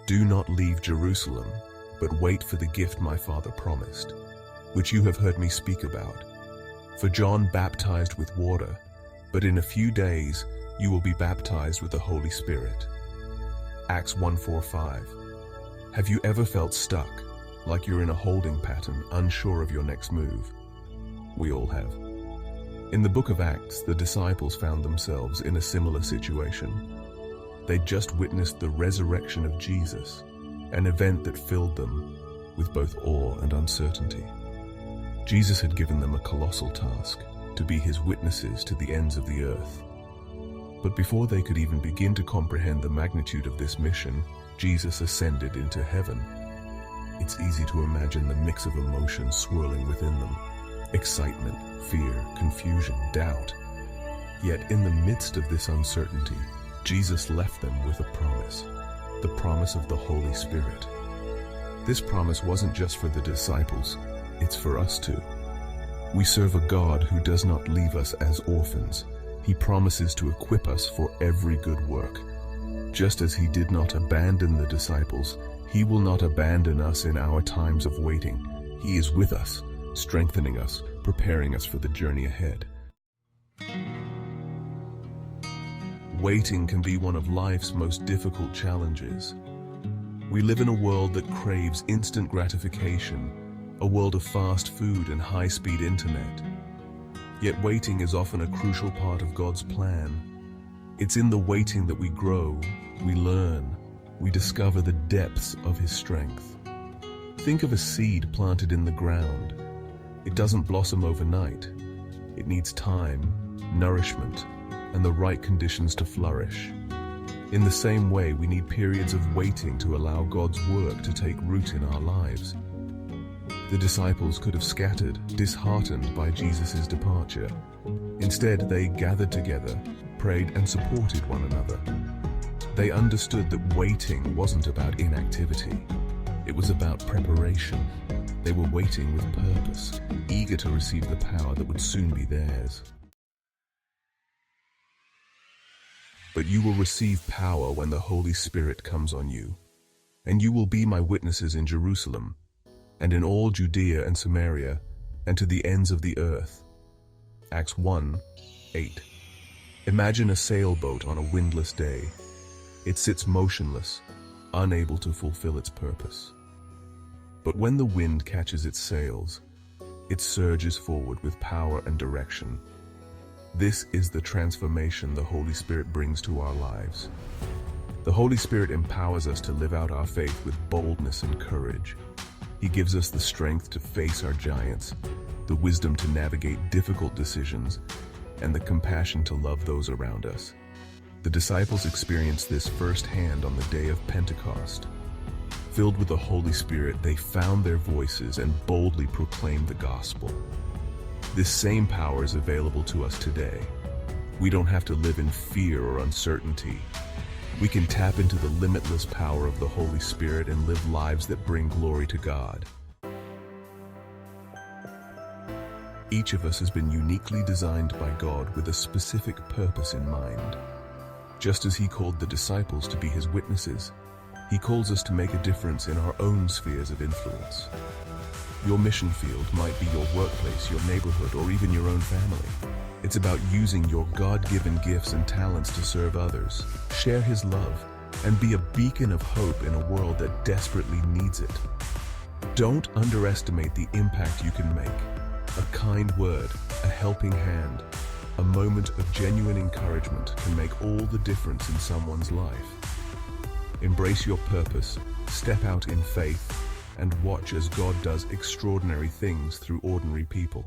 "Do not leave Jerusalem, but wait for the gift my Father promised, which you have heard me speak about. For John baptized with water, but in a few days you will be baptized with the Holy Spirit." Acts 1:4-5. Have you ever felt stuck, like you're in a holding pattern, unsure of your next move? We all have. In the book of Acts, the disciples found themselves in a similar situation. They'd just witnessed the resurrection of Jesus, an event that filled them with both awe and uncertainty. Jesus had given them a colossal task, to be his witnesses to the ends of the earth. But before they could even begin to comprehend the magnitude of this mission, Jesus ascended into heaven. It's easy to imagine the mix of emotions swirling within them: excitement, fear, confusion, doubt. Yet in the midst of this uncertainty, Jesus left them with a promise, the promise of the Holy Spirit. This promise wasn't just for the disciples, it's for us too. We serve a God who does not leave us as orphans. He promises to equip us for every good work. Just as he did not abandon the disciples, he will not abandon us in our times of waiting. He is with us, strengthening us, preparing us for the journey ahead. Waiting can be one of life's most difficult challenges. We live in a world that craves instant gratification, a world of fast food and high-speed internet. Yet waiting is often a crucial part of God's plan. It's in the waiting that we grow, we learn, we discover the depths of his strength. Think of a seed planted in the ground. It doesn't blossom overnight. It needs time, nourishment, and the right conditions to flourish. In the same way, we need periods of waiting to allow God's work to take root in our lives. The disciples could have scattered, disheartened by Jesus' departure. Instead, they gathered together, prayed, and supported one another. They understood that waiting wasn't about inactivity. It was about preparation. They were waiting with purpose, eager to receive the power that would soon be theirs. But you will receive power when the Holy Spirit comes on you, and you will be my witnesses in Jerusalem, and in all Judea and Samaria, and to the ends of the earth. Acts 1:8. Imagine a sailboat on a windless day. It sits motionless, unable to fulfill its purpose. But when the wind catches its sails, it surges forward with power and direction. This is the transformation the Holy Spirit brings to our lives. The Holy Spirit empowers us to live out our faith with boldness and courage. He gives us the strength to face our giants, the wisdom to navigate difficult decisions, and the compassion to love those around us. The disciples experienced this firsthand on the day of Pentecost. Filled with the Holy Spirit, they found their voices and boldly proclaimed the gospel. This same power is available to us today. We don't have to live in fear or uncertainty. We can tap into the limitless power of the Holy Spirit and live lives that bring glory to God. Each of us has been uniquely designed by God with a specific purpose in mind. Just as he called the disciples to be his witnesses, he calls us to make a difference in our own spheres of influence. Your mission field might be your workplace, your neighborhood, or even your own family. It's about using your God-given gifts and talents to serve others, share his love, and be a beacon of hope in a world that desperately needs it. Don't underestimate the impact you can make. A kind word, a helping hand, a moment of genuine encouragement can make all the difference in someone's life. Embrace your purpose, step out in faith, and watch as God does extraordinary things through ordinary people.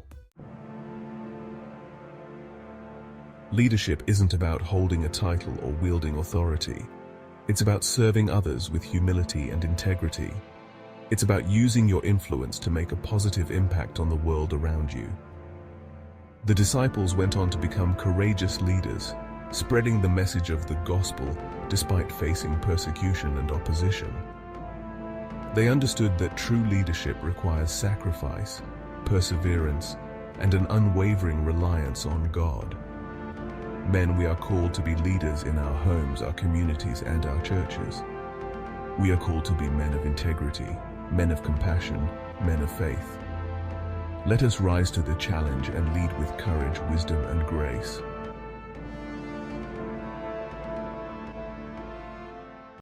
Leadership isn't about holding a title or wielding authority. It's about serving others with humility and integrity. It's about using your influence to make a positive impact on the world around you. The disciples went on to become courageous leaders, spreading the message of the gospel despite facing persecution and opposition. They understood that true leadership requires sacrifice, perseverance, and an unwavering reliance on God. Men, we are called to be leaders in our homes, our communities, and our churches. We are called to be men of integrity, men of compassion, men of faith. Let us rise to the challenge and lead with courage, wisdom, and grace.